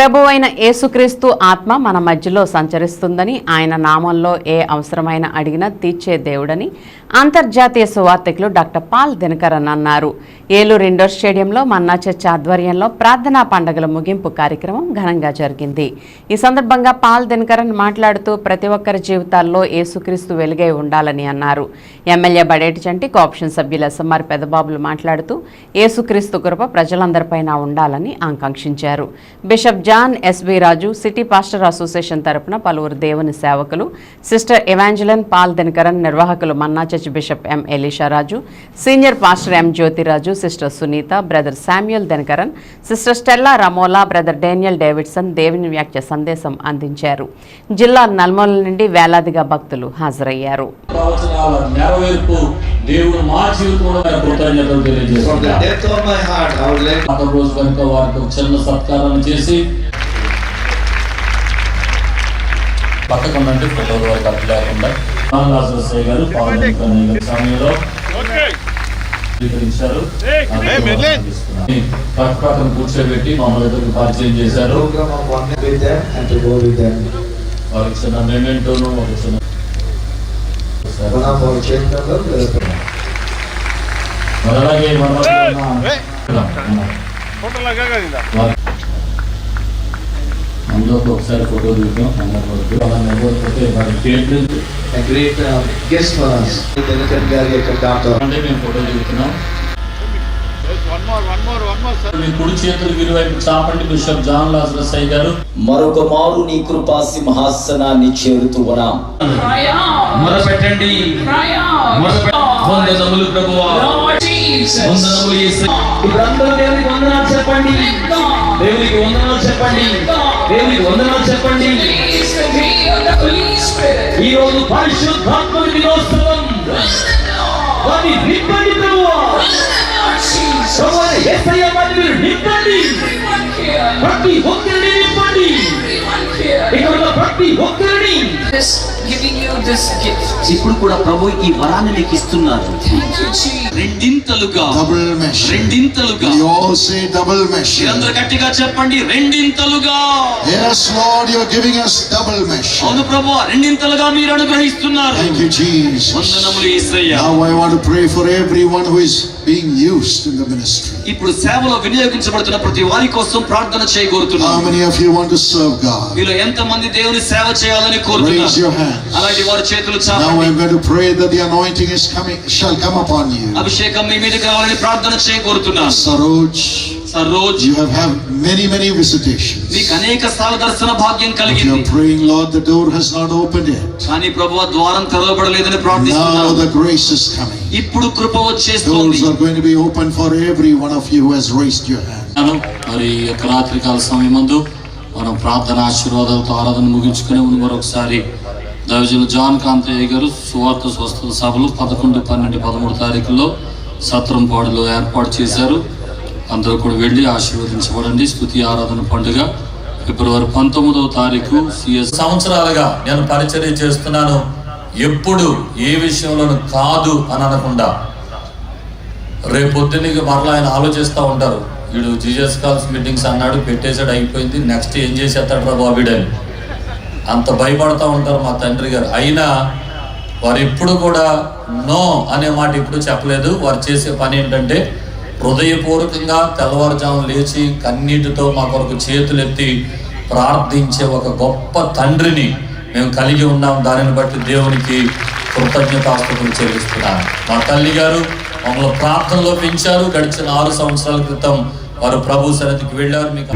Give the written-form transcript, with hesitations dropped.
ప్రభువైన యేసుక్రీస్తు ఆత్మ మన మధ్యలో సంచరిస్తుందని, ఆయన నామంలో ఏ అవసరమైన అడిగినా తీర్చే దేవుడని అంతర్జాతీయ సువార్థికులు డాక్టర్ పాల్ దినకరన్ అన్నారు. ఏలూరు ఇండోర్ స్టేడియంలో మన్నా చర్చ్ ఆధ్వర్యంలో ప్రార్థనా పండుగల ముగింపు కార్యక్రమం ఘనంగా జరిగింది. ఈ సందర్భంగా పాల్ దినకరన్ మాట్లాడుతూ ప్రతి ఒక్కరి జీవితాల్లో యేసుక్రీస్తు వెలుగై ఉండాలని అన్నారు. ఎమ్మెల్యే బడేటి చంటి, కోఆప్షన్ సభ్యులు ఎస్ఎంఆర్ పెదబాబులు మాట్లాడుతూ యేసుక్రీస్తు కృప ప్రజలందరిపైన ఉండాలని ఆకాంక్షించారు. Bishop John SB Raju, city pastor association తరపున పలువురు దేవుని సేవకులు, సిస్టర్ ఎవాంజలిన్ పాల్ దినకరన్, నిర్వాహకులు manna church bishop M Elisha Raju, senior pastor M Jyothiraju, sister Sunitha, brother Samuel Dinakaran, sister Stella Ramola, brother Daniel Davidson దేవుని వ్యాఖ్య సందేశం అందించారు. జిల్లా నల్మూల నుండి వేలాదిగా భక్తులు హాజరయ్యారు. పక్కకుందంటే ఫోటోలు వరకు అట్లా లేకుండా గారు సమయంలో స్వీకరించారు. పక్కన కూర్చోబెట్టి మమ్మల్ని ఎదురు పరిచయం చేశారు. వారికి చిన్న మెమెంటోను ఒక చిన్న అలాగే అందరూ ఒకసారి ఫోటో దిగుతాం. మేము ఫోటో దిగుతున్నాం. కుడి చేతులు ఇరువైపు చాపండి. బిషప్ జాన్ లాజరస్ అయ్య గారు, మరొక మారు నీ కృపా సింహాసనాన్ని చేరుతువరాం. మొరపెట్టండి. వందనములు ప్రభువా, వందనములు యేసయ్యా. ఇప్పుడందరూ దేవునికి వందనాలు చెప్పండి. దేవునికి వందనాలు చెప్పండి. దేవునికి వందనాలు చెప్పండి. ఈ రోజు పరిశుద్ధాత్మని దినోత్సవం. వారిని నింపండి ప్రభువా. యేసయ్య వారిని నింపండి. ప్రతి ఒక్కరిని నింపండి. ఇక్కడ ప్రతి ఒక్కరిని ఇప్పుడు కూడా ప్రభు ఈ వరాన్ని నీకు ఇస్తున్నారు. రెండింతలుగా, రెండింతలుగా. అందరూ గట్టిగా చెప్పండి, రెండింతలుగా. Yes Lord, you are giving us double measure. అవును ప్రభు, రెండింతలుగా మీరు అనుగ్రహిస్తున్నారు. Thank you Jesus. వందనములు యేసయ్యా. Now I want to pray for everyone who is being used in the ministry. ఇప్పుడు సేవలో వినియోగించబడుతున్న ప్రతి వారి కోసం ప్రార్థన చేయగోరుతున్నాను. How many of you want to serve God? మీలో ఎంతమంది దేవుని సేవ చేయాలని కోరుతున్నారు? Raise your hands. అలాంటి వారి చేతులు Now చాపండి. I'm going to pray that the anointing is coming, shall come upon you. అభిషేకం మీ మీదకి రావాలని ప్రార్థన చేయగోరుతున్నాను. Saroj, you have had many visitations. మీకు అనేక సార్లు దర్శన భాగ్యం If కలిగింది. you're praying, Lord, the door has not opened yet. కానీ ప్రభువా, ద్వారం తెరవబడలేదని Now ప్రార్థిస్తున్నాను. the grace is coming. ఇప్పుడు కృప వచ్చేస్తుంది. Doors are going to be open for every one of you who has raised your hand. మరి యొక్క రాత్రికాల సమయమందు మనం ప్రార్థన ఆశీర్వాదాలతో ఆరాధన ముగించుకునే ముందు మరొకసారి దైవజనులు జాన్ కాంతయ్య గారు సువార్త స్వస్థత సభలు 11, 12, 13 తారీఖుల్లో సత్రంపాడులో ఏర్పాటు చేశారు. అందరూ కూడా వెళ్ళి ఆశీర్వదించబడండి. స్తుతి ఆరాధన పండుగ ఫిబ్రవరి 19వ తారీఖు. సంవత్సరాలుగా నేను పరిచర్య చేస్తున్నాను. ఎప్పుడు ఏ విషయంలోనూ కాదు అని అనకుండా రేపొద్దునికి మరలా ఆయన ఆలోచిస్తూ ఉంటారు. వీడు జీజస్ కాల్స్ మీటింగ్స్ అన్నాడు, పెట్టేసాడు, అయిపోయింది, నెక్స్ట్ ఏం చేసేస్తాడు రా బాబీడని అంత భయపడతా ఉంటారు మా తండ్రి గారు. అయినా వారు ఎప్పుడు కూడా నో అనే మాట ఎప్పుడు చెప్పలేదు. వారు చేసే పని ఏంటంటే హృదయపూర్వకంగా తెల్లవారుజాము లేచి కన్నీటితో మా కొరకు చేతులెత్తి ప్రార్థించే ఒక గొప్ప తండ్రిని మేము కలిగి ఉన్నాం. దానిని బట్టి దేవునికి కృతజ్ఞతాస్తుతులు చెల్లిస్తున్నాను. మా తల్లి గారు మమ్మల్ని ప్రార్థనలో పెంచారు. గడిచిన 6 సంవత్సరాల క్రితం వారు ప్రభు సన్నిధికి వెళ్ళారు. మీకు